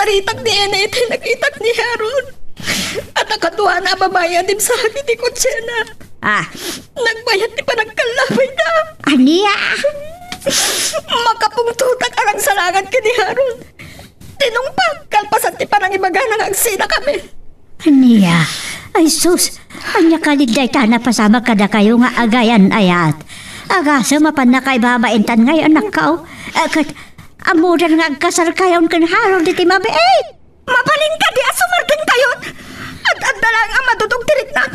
saritag ni Enete nakitag ni Harold. At nakaduha na babayan din sa akin ni Kutsena. Nagbayad di pa nagkalabay na. Aniya? Makapungtutak arang salangan ka ni Harold. Tinungpag, kalpasan ti parang ibaga ng agsina kami. Aniya? Ay sus, anya kaliday ka na pasama kada kayo nga agayan ayat. Agasa mapan na kay babaintan ngayon anak ka. Amudan nga agkasar kayon kan Harold iti mabiit. Mabalin ka di asumardin kayon. At dalang ang madudog tirik na.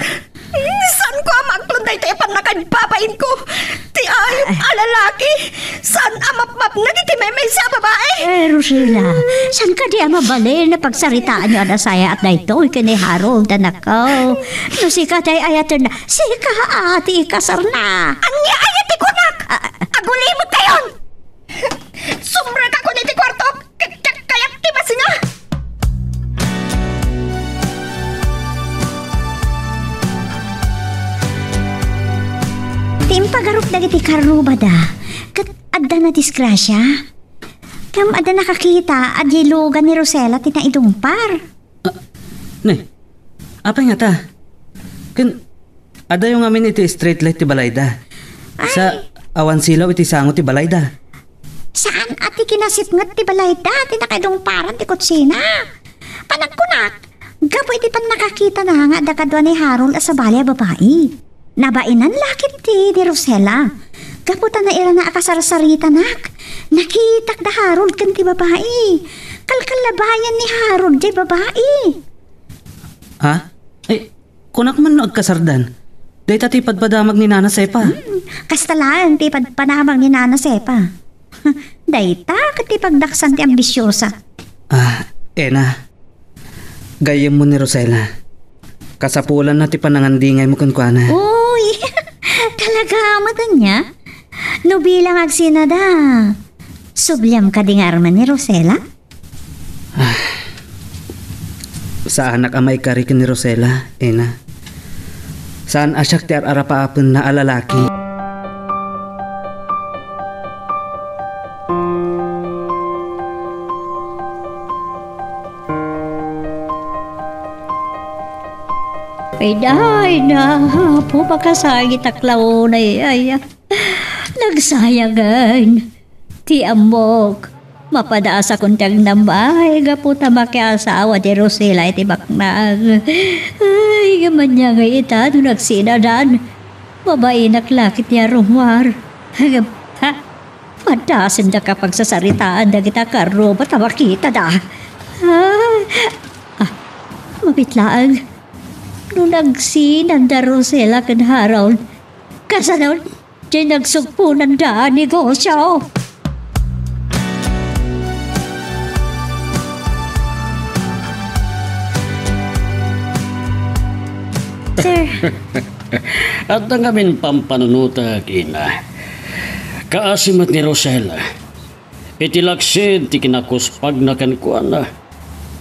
Saan ko ang magplunday tayo pan nakagbabain ko? Ti ayop alalaki. Saan ang mapmap nagitimemay sa babae? Rosela, saan ka di ang mabalin na pagsaritaan nyo na saya at daytoy ka ni Harold anak ko? No si ka tayo ayatan na, si ka ati ikasar na. Anya ayati ko nak! Agulimot kayon! Sumrag ako niti kwarto! Kayak tibas nga! Timpagarop na iti karubada. Kat adda na disgrasya. Kam adda nakakita at yilugan ni Rosela tinaidumpar. Ne, apa nga ta? Ada yung amin iti street light ti Balayda. Sa awan silaw iti sango ti Balayda. Saan ati kinasitngat ti Balayda? Tinakaidumparan ti kutsina. Panagkunak, gapo iti pan nakakita na nga adda kadwa ni Harold sa balya babae. Nabainan lakit ti ni Rosela. Gaputan na ira na akasarasarita nak. Nakitak na Harold kan ti babae. Kalkalabayan ni Harold di babae. Ha? Ay, kunak man no agkasardan. Day tati padpadamag ni Nana Sepa. Kastalaan ti padpanamag ni Nana Sepa. Dayta kati pagdaksan ti ambisyosa. Ena. Gayem mo ni Rosela. Kasapulan na ti panangandingay mo kunkwana. Uy, talaga amatan niya? No bilang agsinada. Subyam ka di nga arman ni Rosela? Sa anak amay kari ni Rosela, Ena. Saan asyak ti ararapaapon na alalaki? Ay dahay na po makasagit aklaw na ay nagsayagan. Ti amok, mapadaasa kuntang nambay, gaputa makiasawa di Rosela iti baknag. Ay, gaman niya nga ita, doon nagsinadan. Babae naklakit niya rumwar. Ha? Madasin na kapag sasaritaan na kita karo, ba't makita na? Mabitlaang. Nung nagsinan da Rosela kan Harold, kasanaw, di nagsugpo ng daan negosyo. Sir. At ang amin pampanunuta, Ina. Kaasimat ni Rosela. Itilaksid ti kinakuspag na kankuana.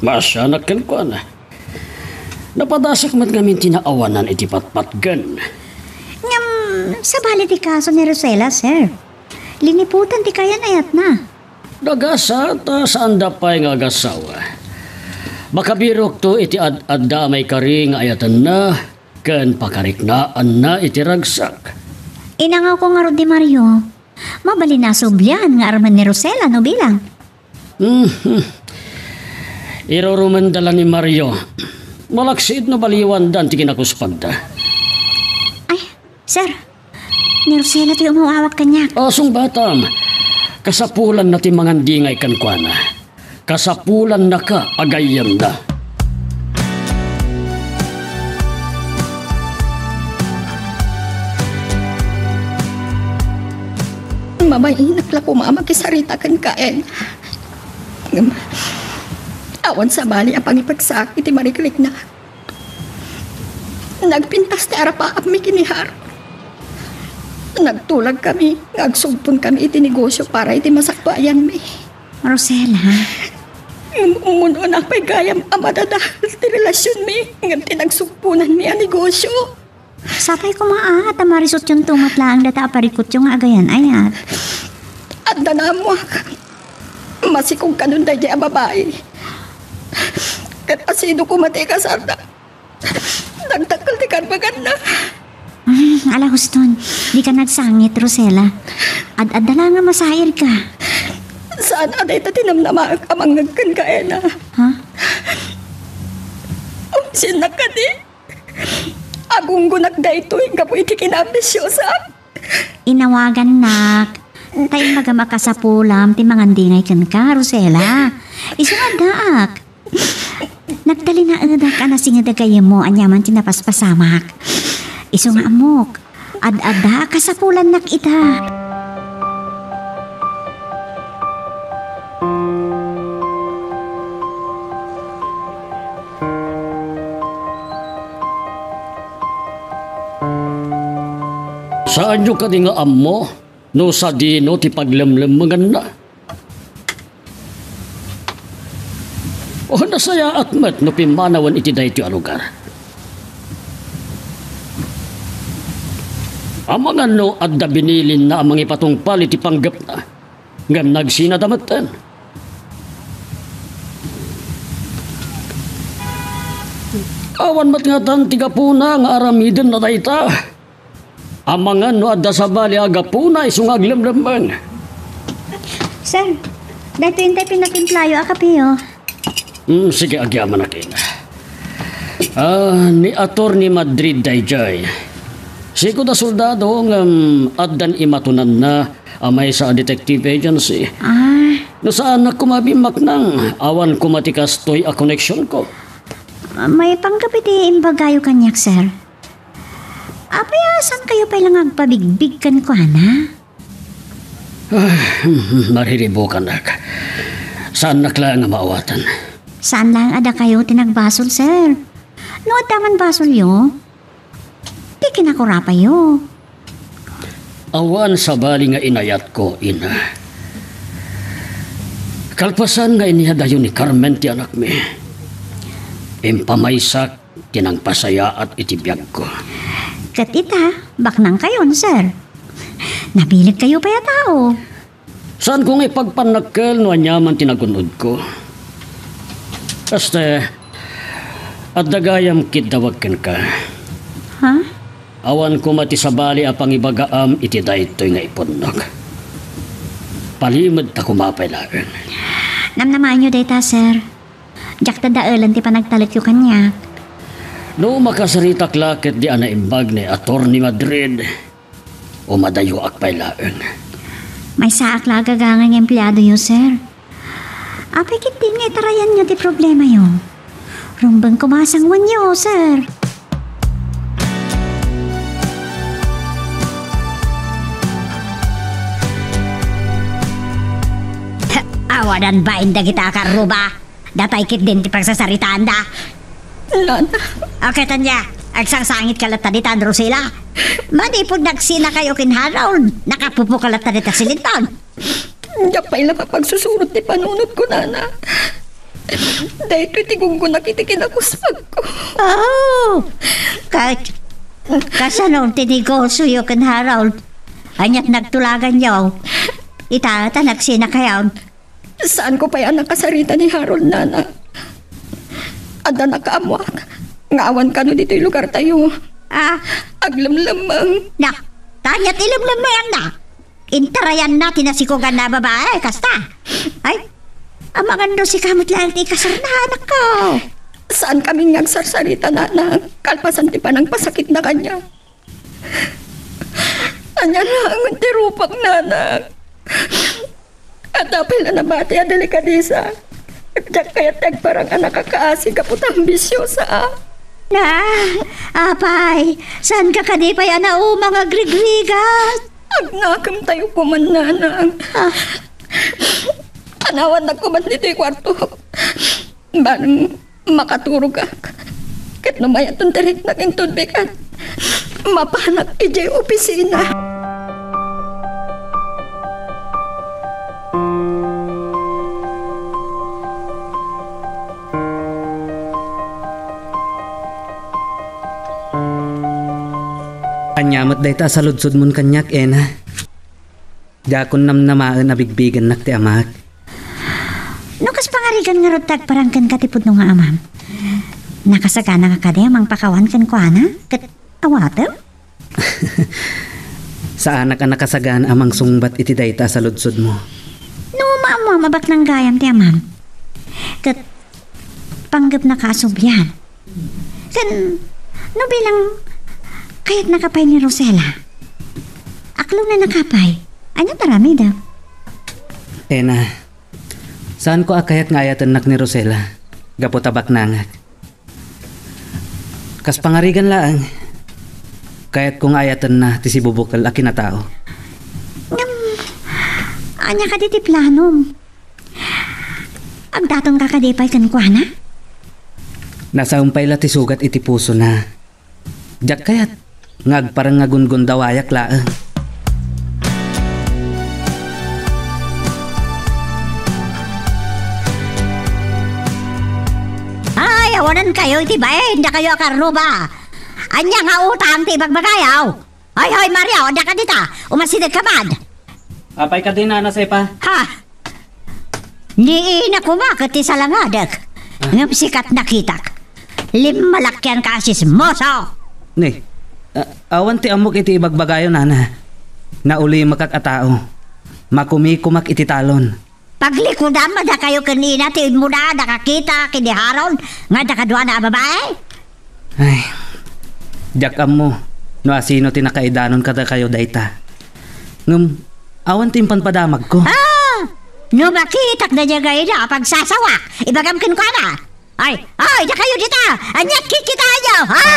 Maasya na kankuana. Napadasak mat ngamin tinaawanan iti patpatgan. Ngam, sa bali ti kaso ni Rosela, sir. Liniputan ti kayan ayat na. Nagasa ta saan dapay nga agasawa. Makabirok to iti adda may kari nga ayatan na, ken pakariknaan na iti ragsak. Inangaw ko nga Rodi Mario. Mabali na subyan nga arman ni Rosela, no bilang? Iroruman dala ni Mario. Malaksid na baliwan dan ti kinakuspag da. Ay, sir. Ni Rosela ti umawawak kanya. Asong batam. Kasapulan na ti mangandingay kankwana. Kasapulan na ka agayam da. Mamahinak la po mamakisarita kan kaen. Awan sa bali ang pangipagsakit ti mariklik na. Nagpintas ti arapaap mi kinihar. Nagtulag kami, nagsugpon kami iti negosyo para iti masakbayan mi. Rosela? Umuno na pa'y gayam amadadahal ti relasyon mi. Nganti nagsugpunan mi ang negosyo. Sapay ko maat, marisot yung tumatlaang data aparikot yung agayan ayat. At danamo, masikong kanunday di ang babae. Kat asido ko mati ka sarda. Nagtakal ti karbagan na. Ala huston, di ka nagsangit, Rosela. Ad-adala nga masahir ka. Saan aday ta tinamnama ang amangagkan ka na. Ha? Sinak ka di. Agong gunak da ito, kapo iti kinambisyosa. Inawagan nak. Tayo magamakasapulam, ti mangandingay kan ka, Rosela. Isumadaak. Nagdali na adak ka na singadagay mo, anyaman tinapaspasamak. Iso nga amok, ad-ada kasapulan nak ita. Saan yung kadi nga amo? No sa dino ti paglemlemangan na. O nasaya at mat no pimanawan iti dahi ti alugar. Amang ano at da binilin na amang ipatungpal iti panggap na. Ngam nagsinadamatan. Awan mat nga tan tiga puna nga aramiden na dayta. Amang ano at da sa bali agapuna isung aglemleman. Sir, dahito yung tayo pinatimplayo akapiyo. Sige, agyaman natin. Ni Attorney Madrid dayjay. Siko da soldado ng addan imatunan na amay sa detective agency. No saan na kumabimak nang awan kumatikas to'y a connection ko. May panggapiti imbagayo kanyak, sir. Apaya, saan kayo palang agpabigbig kan ko, hana? Mariribukan na ka. Saan nakla nga maawatan? Saan lang ada kayo tinagbasol, sir? No, daman basol yo. Di kinakurapa yo. Awan sa bali nga inayat ko, ina. Kalpasan nga inihadayo ni Carmen ti anak mi. Impamaysak, tinangpasaya at itibiyag ko. Katita, baknang kayon, sir. Nabilig kayo pa ya tao. Saan kong ipagpanakkel no anyaman tinagunod ko? Kaste, at dagayam kidawagkan ka. Ha? Awan ko mati sa bali apang ibagaam iti daytoy nga ipunnog. Palimod ta kumapailaan. Namnamaan nyo data, sir. Jack tadaalan ti panagtalit yung kanya. No makasarita klakit di ana imbag ni Attorney Madrid o madayo akpailaan. May saak lagagangang empleyado yun, sir. Apay kitin nga itarayan nyo ti problema yun. Rumbang kumasangwan nyo, sir. Awanan ba inda kita karuba? Datay kit din ti pagsasaritaan da. Nana, Okay, Tanya. Agsangsangit kalat tadi tan Rosela. Manipod nagsina kayo kinharaw. Nakapupo kalat tadi ta silintan. diyak pa ila pagsusurot ni panunod ko, Nana. Dahil ito'y tigunggo nakitikin ako sa pag ko. Oh! Kahit kasanong tinigosyo yung kinharaw. Anyat nagtulagan yaw. Itata nagsina kayo. Saan ko pa yan nakasarita ni Harold, Nana? Ada nakaamuak. Ngawan ka no dito'y lugar tayo. Aglamlamang. Na, tanyat ilam-lamang na. Intarayan natin na sikugan na babae, kasta. Ay, amangan do si kamot lang ti kasarnahan ako. Saan kami nagsarsarita, Nana? Kalpasan ti pa ng pasakit na kanya. Anya na ang tirupak, Nana. At dapil na nabati ang delikadisa. At diyak kaya parang anak kakaasi kaputang bisyosa. Na, apay, saan ka kanipay na mga grigrigas? Agnakam tayo kuman, Nana. Anawan na kuman dito'y kwarto. Barang makaturog ka. Kat namayatong tarik na king tubig at mapanak ijay opisina. Kanyamat day ta sa ludsod mon kanyak, Ena. Dakon namnamaan na bigbigan nak ti amak. No kas pangarigan nga rotag parangkan katipod no nga amam. Nakasagana nga ka di amang pakawan kan kuana? Kat awato? Sa anak ang nakasagaan amang sungbat iti dayta sa ludsod mo. No, mabak ng gayam ti amam. Kat panggap na kasubyan. Kan, no bilang kaya't nakapay ni Rosella. Aklo na nakapay. Anya tarami daw. Ena, saan ko akayat nga ayatan nak ni Rosella? Gapotabak nangag. Kas pangarigan laang, kaya't kung ayatan na ti si bubukal a kinatao. Anya ka di ti planom. Ang datong kakadipay kan kuana? Nasa umpay la ti sugat iti puso na. Diyak kayat, ngag parang ngagungun daw ayak laang. Ay, awanan kayo iti bay, hindi kayo akarno ba? Anya nga utang ti bagbagayaw. Ay, Maria, wala ka dita. Umasidag ka man. Apay ka din na sepa. Ha? Ni ina ko bakit ti salangadak. Ngam sikat nakitak. Limalakyan ka asis moso. Ne, awan ti amok iti ibagbagayo nana. Nauli makakatao. Makumikumak iti talon. Paglikudan mo da kayo kanina, tiid mo na nakakita kiniharon nga nakadwa na babae. Ay, diyak mo. No asino tinakaidanon kada kayo dayta. Ngam, awan timpan padamag ko. Ah! No makitak na niya kayo na pagsasawak. Ibagamkin ko na. Ay, da kayo dito. Anyat kikita niyo, ha?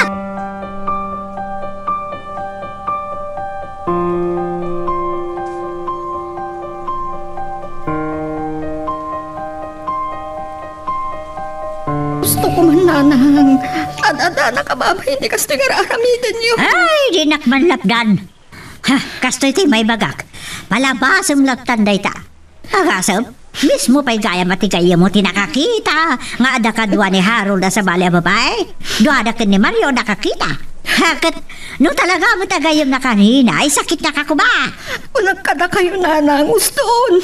Gusto ko man nanang. Ada na kababay ni kastoy nga aramidan niyo. Ay, di nakmanlapdan. Ha, kastoy ti may bagak. Palabasam lagtanday ta. Agasam, mismo pa'y gaya matigaya mo tinakakita. Nga ada ka dua ni Harold na sa bali babae. Dua ada ka ni Mario nakakita. Hakat, no talaga mo tagayam na kanina, ay sakit na ka ko ba? Unang kada kayo nanang gustoon.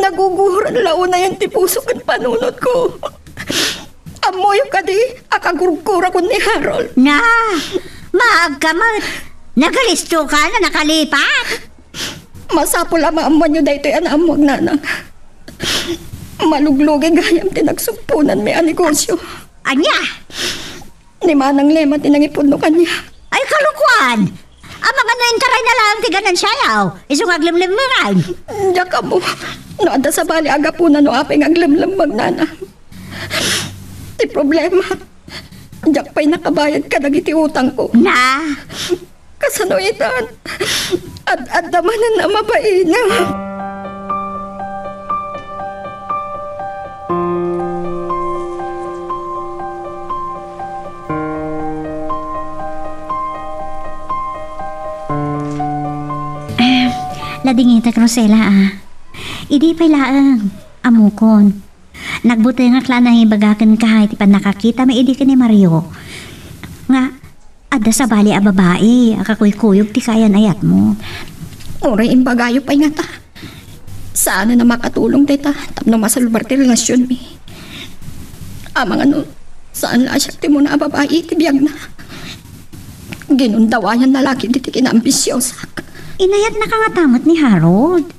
Naguguhuran lao na yan ti puso kan panunod ko. Amoy ka di, akagurgura ko ni Harold. Na, maagkamot. Nagalisto ka na nakalipat. Masapol ama aman nyo dahito yan amog nanang. Maluglugin gayam tinagsumpunan may anegosyo. Anya? Ni manang lema tinangipon no kanya. Ay kalukuan. Ang mga naintaray na lang tiganan siyaw. Isong aglimlim mo rin. Diyak ka mo. No ada sa bali aga po na no apeng aglamlam magnana. Ti problema. Diyak pa'y nakabayad ka nagiti utang ko. Na? Kasanuitan. At damanan na mabaina. Ladingita Rosella Idi pa'y laang. Amukon. Nagbuti nga kla na hibagakan ka iti pan nakakita may idi ka ni Mario. Nga, ada sa bali a babae. Akakuy-kuyog ti kayan ayat mo. Oray imbagayo pa'y nga ta. Saan na makatulong dita. Tapno masalubar ti relasyon mi. Amang ano, saan la siya ti mo na babae ti biyag na. Ginundawayan na laki di ti kinambisyosak. Inayat na kangatamot ni Harold.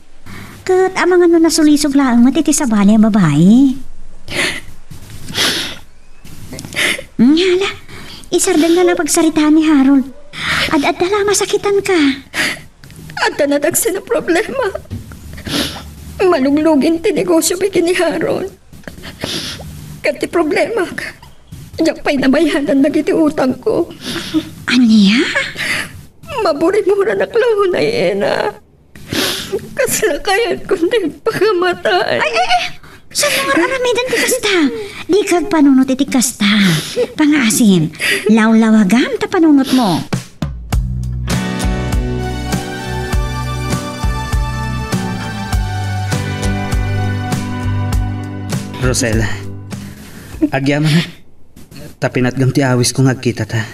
Kat amang ano nasulisog laang matiti sa bali ang babae. Hala, isardan na lang pagsarita ni Harold. Ad dala masakitan ka. At nadagsin na problema. Maluglugin ti negosyo bigyan ni Harold. Kati problema ka. Diyak pa'y nabayanan na giti utang ko. Anya? Maburi-mura na klaho na ina. Kaslakayan ko na yung pakamatay. Ay! Saan mga aramidan ti kasta? Di kag panunot iti kasta. Pangasim, lawlawagam ta panunot mo. Rosella, agyaman na. Tapinatgam ti awis kong agkita ta.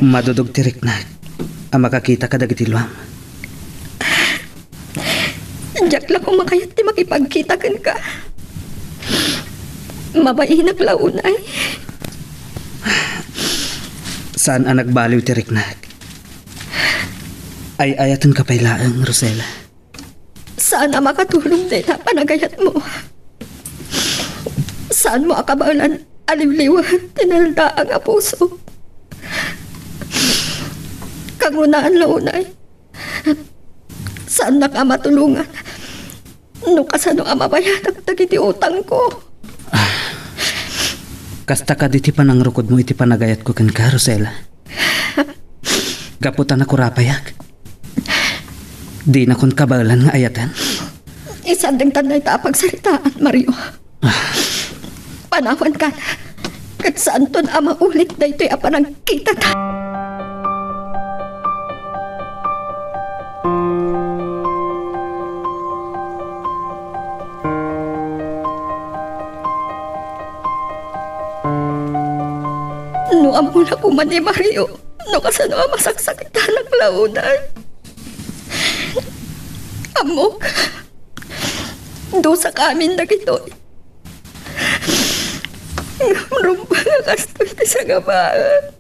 Madudog tirik na. Ang makakita ka dagiti luam. Diyak lang kung makayat ti makipagkita kan ka. Mabainag launay. Saan ang nagbaliw ti Riknag? Ay ayatan ka pailaan, Rosela. Sana makatulong din na panagayat mo. Saan mo akabalan aliliwan tinalda ang puso. Kangunaan launay. Saan na ka matulungan? No kasano ang mabayad ang tagiti utang ko. Kasta ka diti panangrukod mo iti panagayat ko kan ka, Rosela. Gaputan ako rapayak. Di na kon kabalan nga ayatan. Isan ding tanay ta pagsaritaan, Mario. Panawan ka na. Kat saan ton ama ulit na ito'y apanang kita ta. No amo na po man ni Mario. No kasano ang masaksakit ng launan. Amok. Do sa kamin na gito'y. Rumpa nga kastoy ti sa gabaan.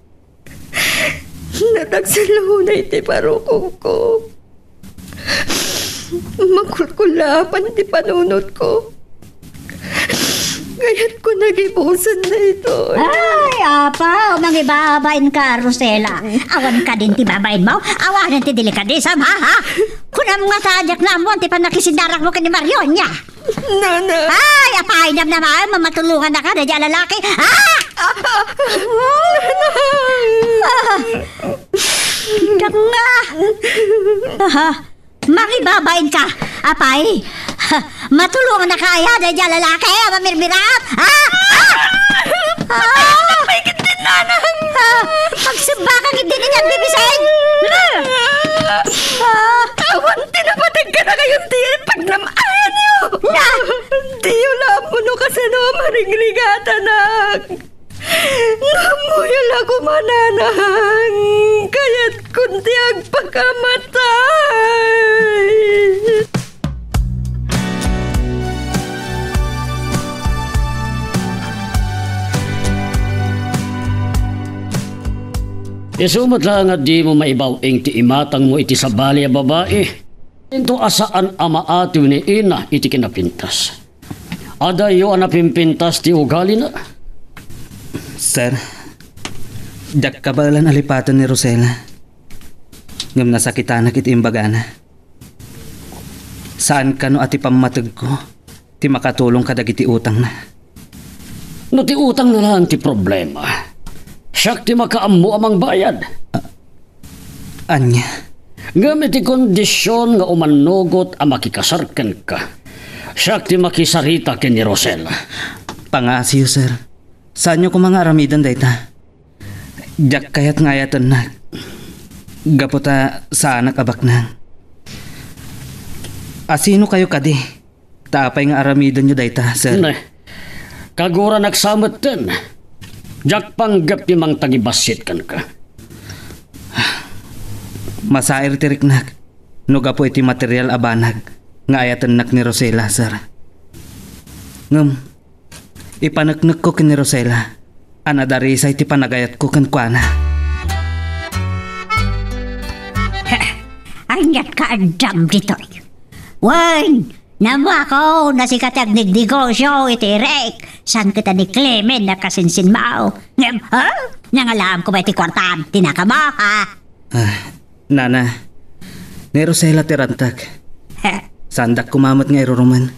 Natagsan launay ti parukong ko. Makulkulapan ti panunod ko. Kaya't ko nagibusan na ito. Ay, apa, mangibabain ka, Rosela. Awan ka din ti babain mo. Awanan ti delikadesa, ha? Kunam nga tadyak na mo, ti panakisidarak mo ka ni Marionya. Nana. Ay, apain naman, mamatulungan na ka na dyan lalaki. Nga. Mangibabain ka, apay. Matulungan na kaya na dyan lalaki, mamirmirat. Mahigit din, Nana. Pagsimba kang hindi niya bibisain. Awan, tinapatig ka na kayong tiyan pag namayan niyo. Diyo lang mo no kasano maringrigata nak. Namuyal ako mananang. Kaya't kundi ang pagkamatay. Isumot lang at di mo maibawing ti imatang mo iti sabali a babae. Ito asaan ama atiw ni ina iti kinapintas. Adayo ang napimpintas ti ugali na. Sir, dak kabalan alipatan ni Rosela. Ngam nasakitanak iti imbagana. Saan ka no ati pamatag ko? Ti makatulong kadag iti utang na. No ti utang na lang ti problema. Siyak ti makaammo amang bayad. Anya? Gamit ti kondisyon nga umanugot ang makikasarkan ka. Siyak ti makisarita ken ni Rosela. Pangasiyo, sir. Saan nyo ko mga aramidan dayta? Diyak kayat ngayatan na. Gaputa sa anak abak na. Asino kayo kadi? Taapay nga aramidan nyo dayta, sir. Ne, kagura nagsamot din. Diyak panggap ti mang tagibasit kan ka. Masair tiriknak. Nuga po iti material abanag. Nga ayatan nak ni Rosela, sir. Ngam, ipanaknak ko kin ni Rosela. Anadarisa iti panagayat ko kan kuana. Anyat ka andam dito. Wan, namo ako nasikatag nagdegosyo iti Rek. San kita ni Clemen na kasinsin mao. Ngem, ha? Nangalam ko ba iti kwartan? Tinaka mo, ha? Nana, ni Rosela tirantag. Sandak kumamat nga iruruman.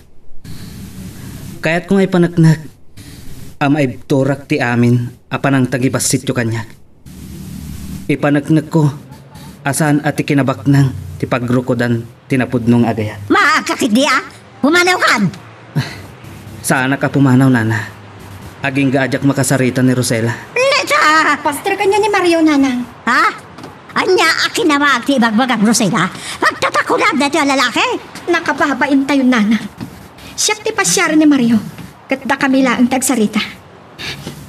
Kaya't kung ay panaknak, ay turak ti amin, apanang tagibas sityo kanya. Ipanaknak ko, asaan at ikinabaknang, ti pagrukodan, tinapudnong agaya. Makakakidi, ah? Humanaw kan? Saan ka pumanaw, Nana? Aging gaajak makasarita ni Rosela. Leta! Pastor kanya ni Mario, Nanang. Ha? Anya akin na wag ti ibagbagang Rosela? Magtatakulag na ito ang lalaki? Nakababain tayo, Nanang. Siyak ti pasyar ni Mario. Kat da kami laang tagsarita.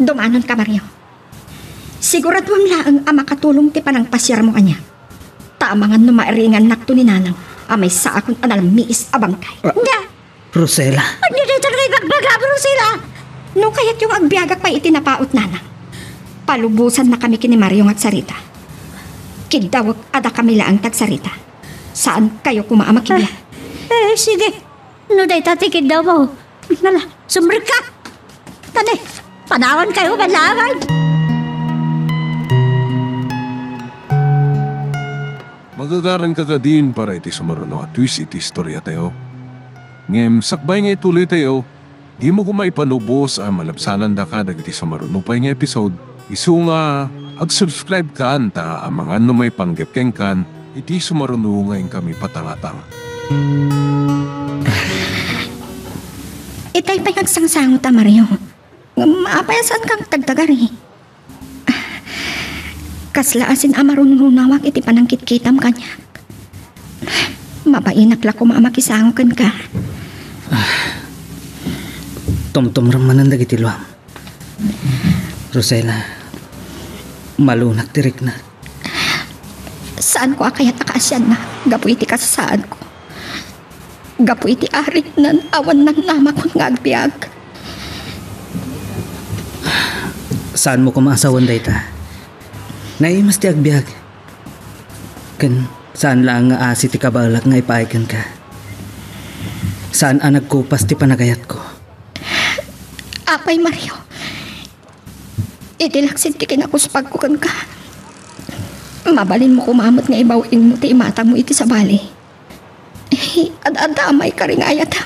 Dumanon ka, Mario. Siguraduang laang ang makatulong ti panang pasyar mo kanya. Taamangan no mairingan nakto ni Nanang. Amay sa akong analamiis abangkay. Nga! Rosela? Ano dito na ibagbagang Rosela? No kaya't yung agbyagak pa itinapaot nanang. Palubusan na kami kini Mario at Sarita. Kidawag ada kami laang tagsarita. Saan kayo kumaama kibya? Sige. No day tatikid daw mo. Nala, sumber ka. Tani, panawan kayo malaman. Magagaran ka ka din para iti sumaruno at twist iti istorya tayo. Ngem, sakbay nga ituloy tayo, di mo kumaipanubos ang malapsanan da ka dagiti sumaruno pa nga episode. Isu nga, ag-subscribe ka anta ang mga ano may panggepkeng kan, iti sumaruno ngayon kami patangatang. Itay pa nagsangsangot Mario. Maapayasan kang tagdagari. Kaslaasin amarununawag iti panangkit-kitam kanya. Mabainak la kumamakisangon ka. Tumtum raman ang dagiti luam. Rosella, malunak tirik na. Saan ko akayat akaasyan na? Gapu iti kasasaan ko. Gapu iti arit nan awan ng nama kong ngagbiag. Saan mo kumasawan dayta? Naimas ti agbiag. Kan saan lang nga asi ti kabalak nga ipaikan ka? Saan ang nagkupas ti panagayat ko? Apay Mario, itilaksin ti kinakuspag ko kan ka. Mabalin mo kumamot nga ibawin mo ti imatang mo iti sa bali. Ad-adamay ka rin ayatam.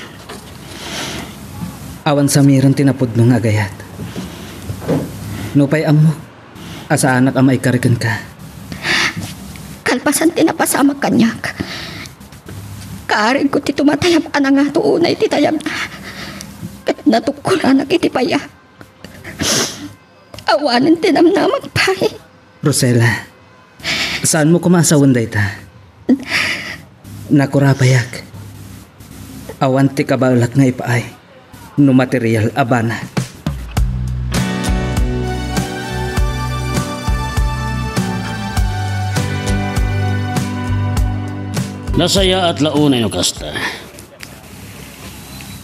Awan sa miran tinapod nung agayat. Nupay amok, asa anak amay karikan ka. Kalpasan tinapasamak kanyak. Kaarig ko ti tumatayap ana nga tuunay ti tayab na. Kat natukulan iti paya. Awanan tinamnamag pa eh. Rosella, saan mo kumasawan dayta? Nakurapayak. Awan ti kabalak nga ipaay. No material abana. Nasaya at launay no kasta.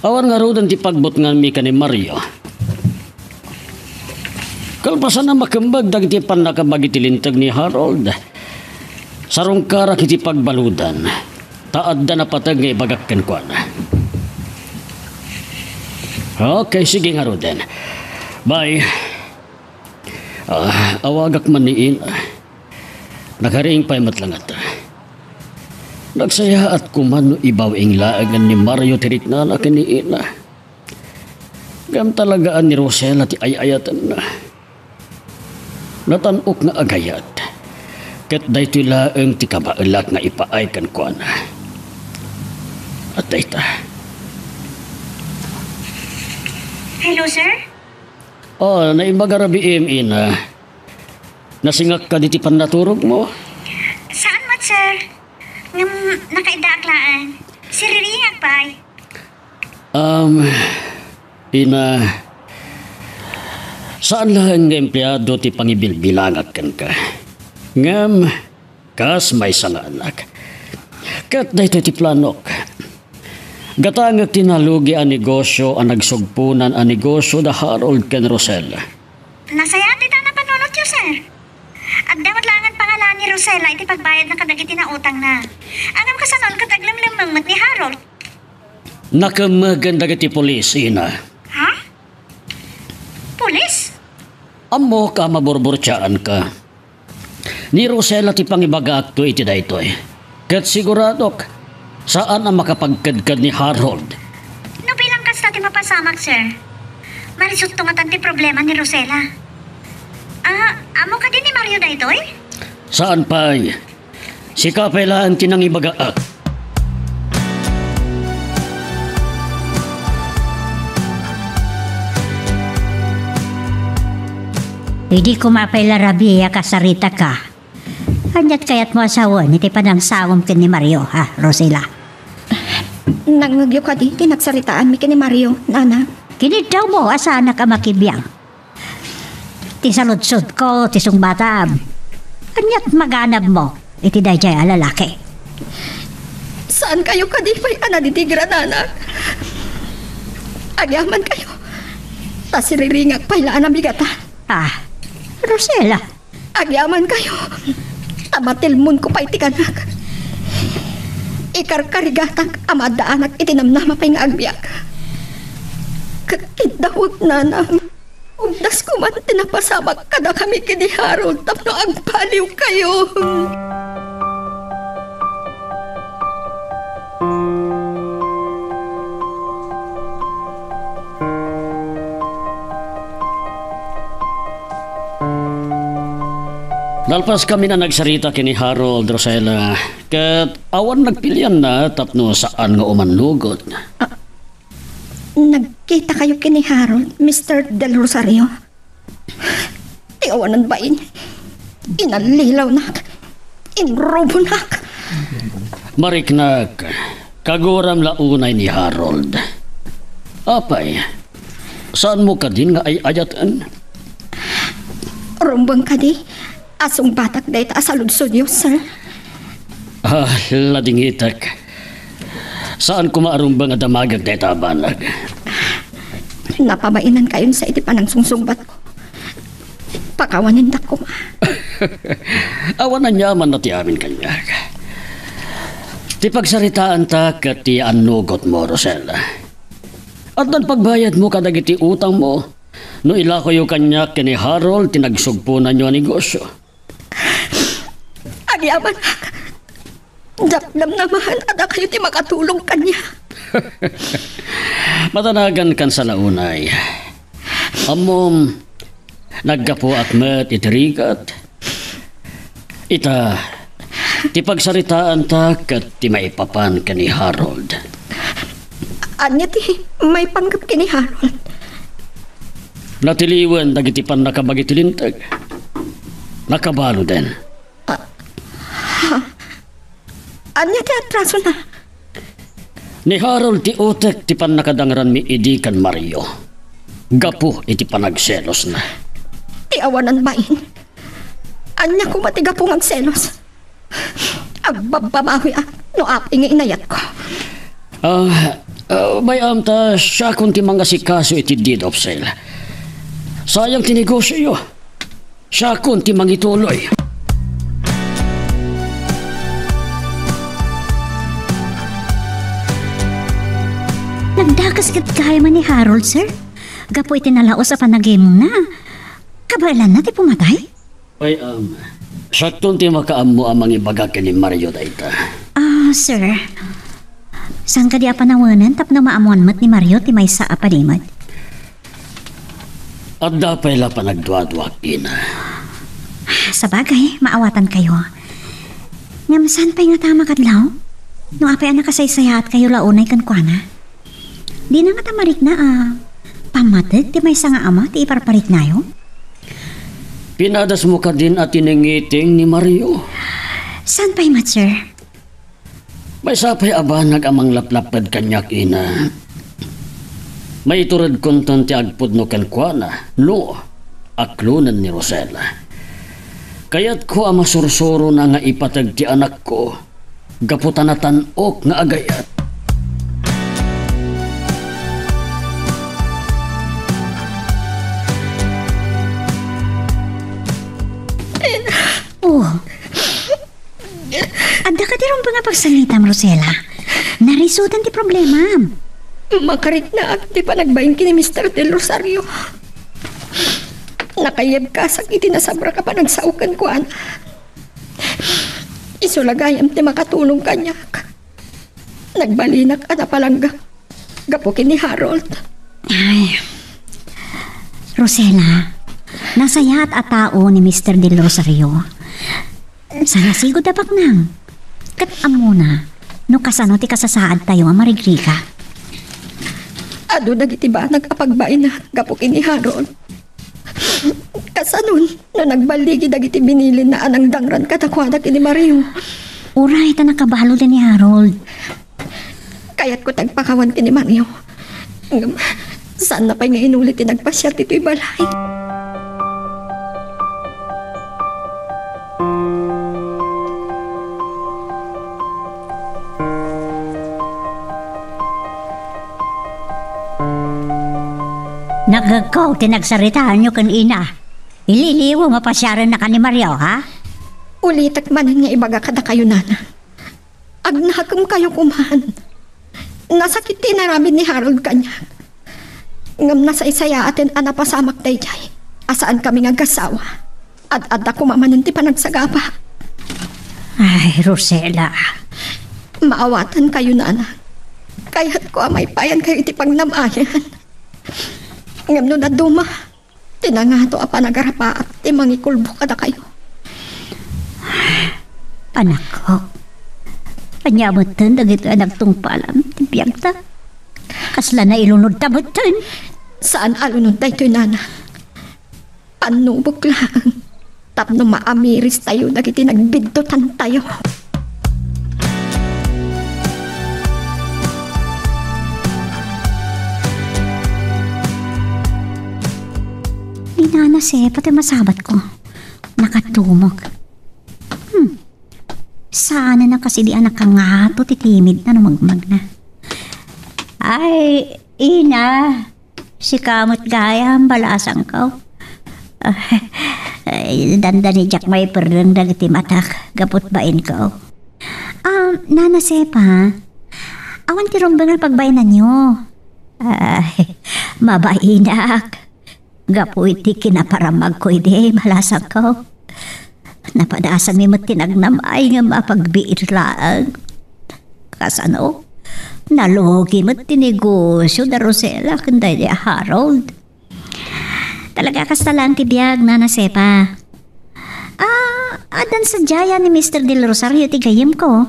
Awan nga rodan ti pagbot nga mi ni Mario. Kalpasan na makambag dagiti panakabag iti lintag ni Harold. Sarong karak iti pagbaludan. Taad da napatag nga ibagakkan ko na. Okay, sige nga rodan. Bye. Awagak man ni Ina. Nakaring pa'y matlangat. Nagsaya at kumano ibawing laagan ni Mario tiriknana kini Ina. Gam talagaan ni Rosella ti ayayatan na. Natanok nga agayat. Kat daytoy laeng ti kabaalak nga ipaaykan ko na. At dayta. Hello, sir? Naimagarabi Ina. Nasingak ka diti pannaturog mo? Saan mat, sir? Nakaidaklaan. Siriringag pa. Ina, saan lang nga empleyado ti pangibilbilangag kan ka? Ngam, kas may sanganak. Kat dayto ti planok. Gatangag tinalugi ang negosyo ang nagsugpunan ang negosyo da Harold ken Rosella. Nasaya ti na panunot yun, sir. At damat langan pangalan ni Rosella iti pagbayad na kadagiti na utang na. Angam kasanon kataglamlamang ni Harold. Nakamaganda ti polis, Ina. Ha? Pulis? Amo ka maburburtsaan ka. Ni Rosella ti pangibagak to iti daytoy. Kat siguradok, saan ang makapagkadkad ni Harold? No bilang kasta ti mapasamak, sir. Marisot tumatan ti problema ni Rosella. Amo ka din ni Mario daytoy? Saan pa'y? Si kapelaan tinangibagaak. Hindi ko mapailarabiya ka sarita ka. Anyat kayat mo asawan, iti panang sawam kin ni Mario, ha, Rosella? Nangagyo ka di, tinagsaritaan mi kini Mario, nana. Kinitaw mo, asa anak ang makibiyang. Tisaludsod ko, tisong batam. Anyat maganab mo, iti dayjay alalaki. Saan kayo kadipay anaditigra, nana? Agyaman kayo. Ta siriringak pailaan ang bigata. Rosella, Agyaman kayo. Tamatilmon ko pa'y tikanak. Ikarkarigatag amadaanak itinamnama pa'y nga agbiyak. Kakidawag na nang umdas ko man tinapasamak kada kami kini Harold tapno agpaliw kayo. Nalpas kami na nagsarita kini Harold, Rosella. Kat awan nagpilian na tapno saan nga umanlugot. Nagkita kayo kini Harold, Mr. Del Rosario. Tiawanan ba inalilaw nak, inrobo nak. Mariknag, kaguram launay ni Harold. Apay, saan mo ka din nga ay ayatan? Rumbang ka di, asong batak dahit asaludsod yun, sir. Ladingitak. Saan kumaarumbang nga damagag dahit abanag? Napabainan kayon sa itipan ng sungsungbat ko. Pakawanin da ko, ma. Awan na nyaman na ti amin kanya. Ti pagsaritaan ta kat ti anugot mo, Rosella. At nan pagbayad mo kadag iti utang mo, no ilako yung kanya kini Harold, tinagsugpo na nyo negosyo. Agyaman nak. Dakdam namahan ada kayo ti makatulong kanya. Matanagan kan sa launay. Amom, naggapo at met itirigat. Ita, ti pagsaritaan ta kat ti maipapan ka ni Harold. Anya ti may panggap kini Harold. Natiliwan dagiti pan nakabagitilintag. Nakabalo din. Anya ti atraso na. Ni Harold ti utek ti pan nakadangran mi idi kan Mario. Gapo iti panagselos na. Ti awanan bain. Anya ko matiga pong ang selos. Agbabamawi no aping inayat ko. May amta siya kung ti mga sikaso iti deed of sale. Sayang ti negosyo. Siya kung ti mangituloy. nagdakas kat kaya man ni Harold, sir. Gapo iti nalaos sa panagimong na. Kabailan na ti pumatay? Ay, sakton ti makaammo ang mga ibaga ni Mario dayta. Sir. Saan ka di apanawanan tapno maamuan mat ni Mario ti may sa apalimad? At dapay la pa nagduadwak ina. Sa bagay, maawatan kayo. Ngam saan pa'y nga tama kadlaw? No apay anak kasaysayaat kayo launay kan kuana. Di na nga tamarik na pamatag ti may sa nga ama ti iparparik na yun? Pinadas mo ka din at iningiting ni Mario. Saan pa'y mat, sir? May sapay abanag amang laplapad kanyak ina. May turad konton ti agpod no kenkwana, no, aklunan ni Rosella. Kaya't ko ang masursuro na nga ipatag ti anak ko, gaputan na tanok nga agayat. Adda ka dirong ba nga pagsalitam, Rosella? Narisutan ti problema. Makarit na at di pa nagbayin kini Mr. Del Rosario. Nakayeb ka sa itinasabra ka pa nagsaukan ko, anak. Isulagayam ti makatulong kanya. Nagbalinak at napalangga. Gapo kini Harold. Ay, Rosella, nasaya at tao ni Mr. Del Rosario. Sana sigod dapat nang. Kat amuna, no kasano ti kasasaad tayo ang marigri ka. Ado dagiti ba nagapagbain na gapo kini Harold. Kasanon no nagbaligi dagiti binilin na anang dangran katakwadak kini Mario. Uray ta nakabalo din ni Harold. Kaya't ko tagpakawan kini Mario. Saan na pa'y nga inulit nagpasyat ito'y balay. Nagagaw, tinagsaritaan nyo kanina. Ililiwo, mapasyaran na ka ni Mario, ha? Ulitak manin nga ibaga kada kayo, Nana. Agnahagam kayo kumahan. Nasakit tinaramin ni Harold kanya. Ngam na sa isaya atin anapasamak day jay. Asaan kami nga gasawa. At ako mamanan ti panagsagapa. Ay, Rosella. Maawatan kayo, Nana. Kaya't ko amay payan kayo iti pagnamayan. Ngam no na duma. Tinangato apa nagarapa at ti mangikulbo kada kayo. Anak ko. Panyamutan dagito anak tong palam. Tibiyag ta. Kasla na ilunod tamutan. Saan alunod tayo, Nana? Panubog lang. Tapno maamiris tayo, nagiti nagbiddutan tayo. Inana se, pati masabat ko. Nakatumog. Sana na kasi di anak kang ngato, titimid na numagmag na. Ay, ina. Si kamot gaya, balasang ko. Ay, danda ni Jack may perdang dagiti matak. Gapot bain ko. Nana Sepa, awan ti rumbangal pagbayanan nyo. Ay, mabainak. Gapo iti kinaparamag ko ide, malasang ko. Napadasan mi mo tinagnamay nga mapagbiirlaan. Kasano? Nalugi mo tinegosyo da Rosella kanday di Harold. Talaga kastalan ti biyag, Nana Sepa. Adan sa jaya ni Mr. Del Rosario ti gayem ko.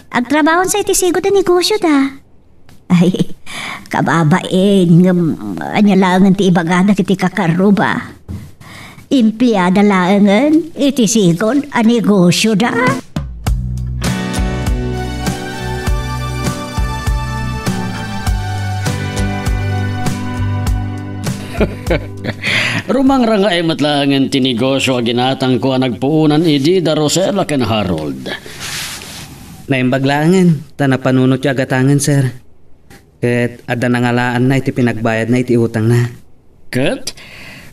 Agtrabahon sa iti sigo da negosyo da. Ay, kababain, anyalangan ti ibagana kiti kakaruba. Empleyada langan, iti sigon, a negosyo da. Rumang ranga ay matlangan tinegosyo ginatang ko nagpuunan idi da Rosella ken Harold. Naimbaglangan, tanapanunot yung agatangan, sir. Ket ada nangalaan na iti pinagbayad na iti utang na. Ket,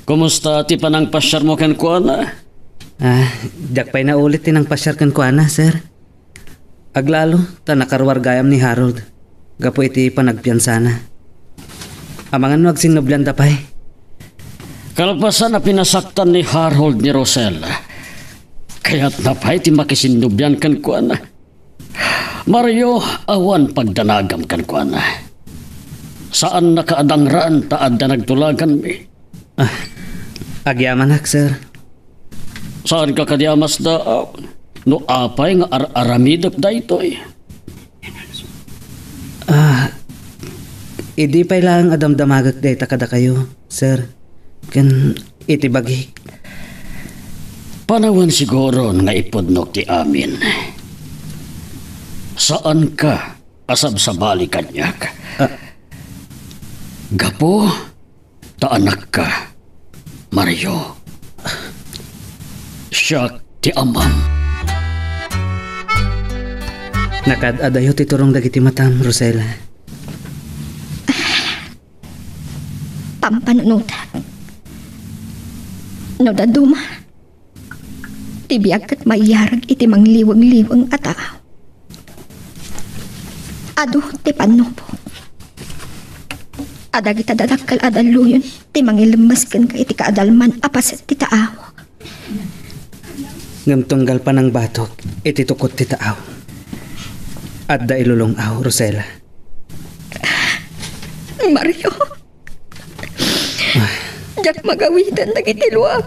kumusta ti panang pasyar mo ken kuana? Jak pa'y na ulit tinang pasyar kan ko ana, sir. Aglalo, tanakarwar gayam ni Harold. Gapo iti panagpiyansana. Amangan no agsinoblan tapay. Kalpasan na pinasaktan ni Harold ni Rosella. Kaya't napay ti makisinubyan kan kuana. Mario, awan pagdanagam kan kuana. Saan nakaadangran taad na nagtulagan mi? Agyamanak, sir. Saan ka kadyamas da? No apay nga aramidok da ito'y. Idi pa'y lang adamdamagak day takada kayo, sir. Kan itibagi. Panawan siguro nga ipudnok ti amin. Saan ka asab sa balikan niya? Gapo, taanak ka, Mario. Siya ti amam. Nakadadayo ti turong dagiti matam, Rosella. Pampanunutan. No daduma. Tibiyag kat maiyarag iti mangliwang-liwang atao. Ado ti panubo. Adag itadadakal adaluyon ti mangilemaskan ka iti kaadalman apaset ti taaw. Ngamtunggal pa ng batok, iti tukot ti taaw. At da ilulong aw, Rosella. Mario. Jak magawitan na kitiluwa.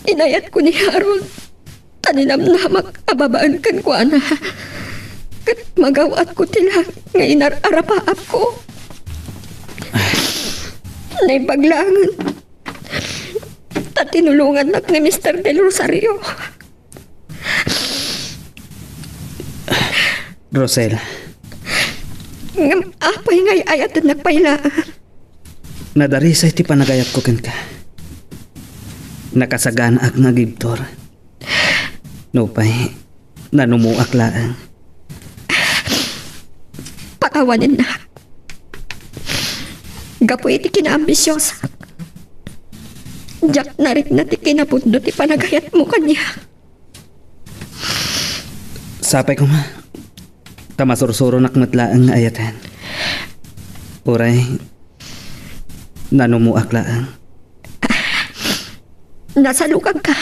Inayat ko ni Harold. Taninamnamak ababaan kan ko ana. Kat magawat ko tila nga inararapaap ko. Naibaglangan. Tatinulungan nak ni Mr. Del Rosario. Rosella. Ngam apay ngay ayat na nagpailaan. Nadarisay ti panagayat ko ken ka. Nakasagan ak nga gibtor. Nupay, nanumuak laang. Patawanin na. Gapoy iti kinaambisyosa. Jak na rin na ti kinapundo ti panagayat mo kanya. Sapay ko ma. Tamasurusuro nakmatlaang nga ayatan. Uray, nanumuak laang. Nasa lukag ka.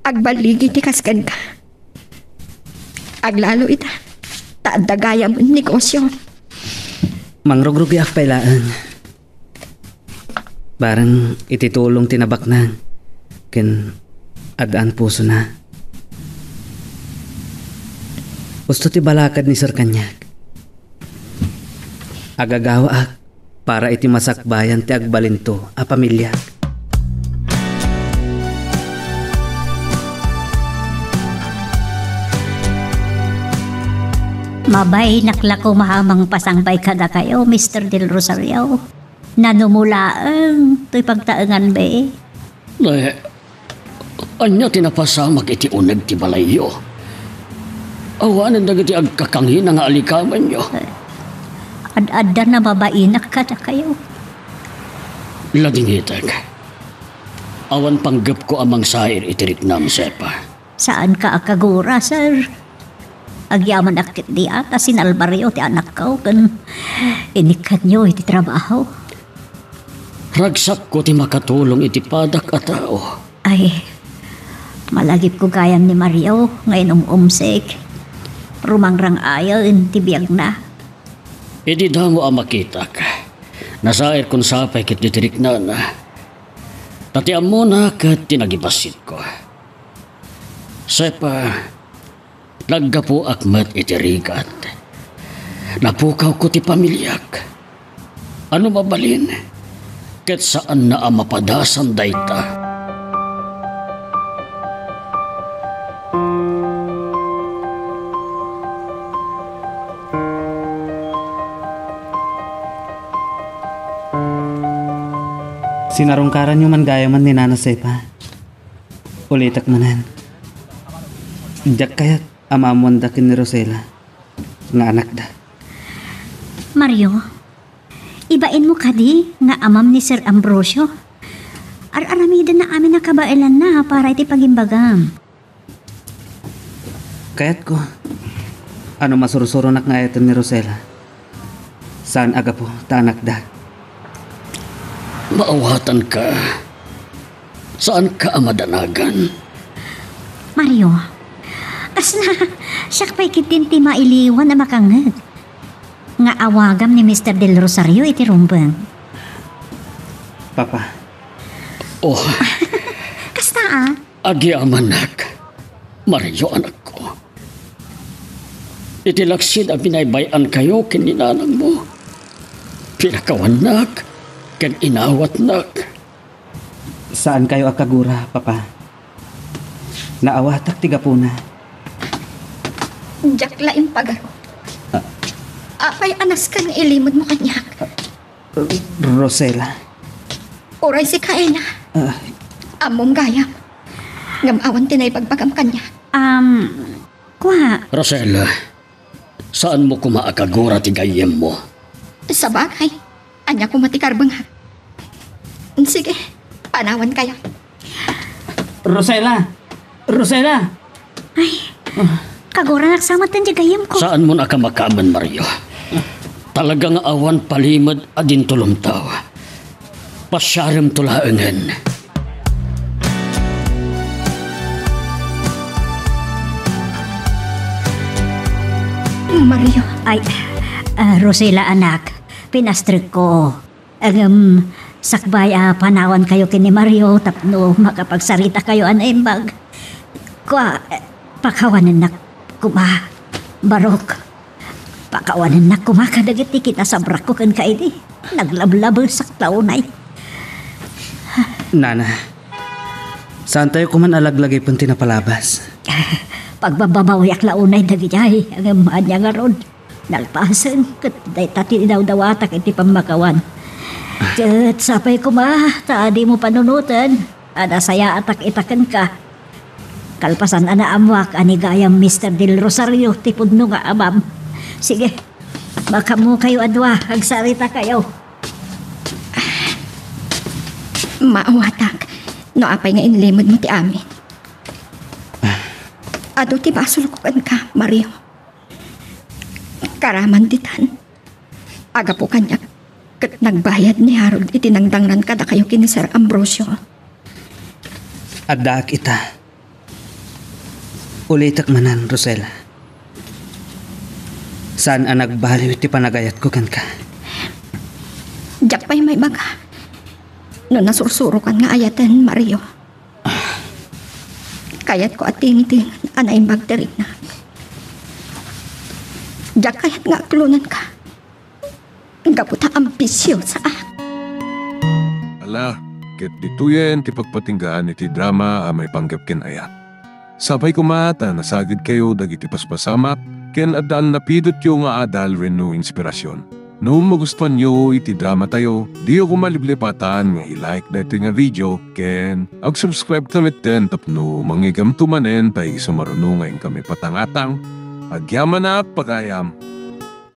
Agbaligi ti kaskan ka. Aglalo ita. Taadagaya mo negosyo. Mangrugrugi ak pailaan. Barang ititulong tinabak na. Ken adaan puso na. Gusto ti balakad ni Sir Kanyag. Agagawa ak para iti masakbayan ti agbalinto a pamilya. Mabay naklako mahamang pasangbay kada kayo, Mr. Del Rosario. Nanumulaang to'y pagtaangan be. Anya tinapasamag iti unag ti balayo. Awanan na iti agkakanghin nga alikaman nyo. Ad-adda na babainak kada kayo. Ladingitag. Awan panggap ko amang sair itirik nam sepa. Saan ka akagura, sir? Agyaman akit di ata sinalbaryo ti anak ko kan inikat nyo iti trabaho. Ragsak ko ti makatulong iti padak a tao. Ay, malagip ko gayam ni Mario ngayon umsik. Rumangrang ayon ti biyag na. Idi damo ang makitak. Nasair kung sapay kit ditirik na na. Tatiam mo na kat tinagibasit ko. Sepa, naggapo akmat iti rigat. Napukaw ko ti pamilyak. Ano mabalin? Ket saan na ang mapadasan dayta? Sinarungkaran nyo man gaya man ni Nana Sepa. Ulitak manan. Diyak kayat amamuan dakin ni Rosela. Nga anak da. Mario, ibain mo kadi nga amam ni Sir Ambrosio. Ar-aramida na amin nakabailan na para iti pagimbagam. Kayat ko. Ano masurusuro nak nga ito ni Rosela? Saan aga po ta anak da? Maawatan ka. Saan ka amadanagan? Mario, as na siya pa'y kitinti mailiwan na makangag. Nga awagam ni Mr. Del Rosario iti rumbang. Papa. Oh, Kasta agyamanak. Mario anak ko. Itilaksid ang binaybayan kayo kininanang mo. Pinakawanak. Kan inawat nak. Saan kayo akagura, Papa? Naawatak tiga po na. Jak laing pagaro. Apay anas ka nga ilimod mo kanyak. Rosela. Oray si Kaena. Amom gayam. Ngamawan tinay pagpagam kanya. Kwa, Rosela, saan mo kumaakagura ti gayem mo? Sa bagay, anya ko matikarbang ha. Sige, panawan kayo. Rosela! Rosela! kagura naksamatan di gayam ko. Saan mo nakamakaman, Mario? Talagang awan palimad adin tulumtaw. Pasyarem tulaangan. Mario. Ay, Rosela anak, pinastrik ko. Sakbay panawan kayo kini Mario tapno makapagsarita kayo anaimbag. Kwa, pakawanan na kuma, barok. Pakawanan na kuma kadagiti kita sa brako kan kaidi. Naglablabal sa klaunay. Nana, saan tayo kuman alaglagay pun tinapalabas? Pagbababawiak launay dagijay, ang anya nga ron. Nalpasan, kat tati daw-dawatak iti pamakawan. Kat sapay ko taadi mo panunutan. Ada saya atak-itakan ka. Kalpasan ana amwak anigayam Mr. Del Rosario tipudno nga amam. Sige, baka mo kayo adwa, agsarita kayo. Maawatak. No apay nga inlimod mo ti amin. Ado ti basulukukan ka, Mario. Karaman ditan. Aga po kanya kat nagbayad ni Harold itinangdangran kada kayo kini Sir Ambrosio. Adda kita. Ulitak manan, Rosella. Saan ang nagbaliw iti panagayat ko kan ka? Diyak pa'y may baga. No nasursuro kan nga ayatan, Mario. Kayat ko at ting-ting anay bagterik na. Diyak kayat nga klunan ka. Gaputa ambisyo sa Ala, ket dituyen ti pagpatinggaan iti drama a may panggap ken aya. Sabay kumata nasagid kayo dagiti paspasamak ken adal napidot yo nga adal renno inspirasyon. No magustuhan nyo iti drama tayo, di ako maliblipatan nga i-like dito nga video ken ag-subscribe tamit den tapno mangigam tumanen tay sumarunungayin kami patangatang agyaman na pagayam.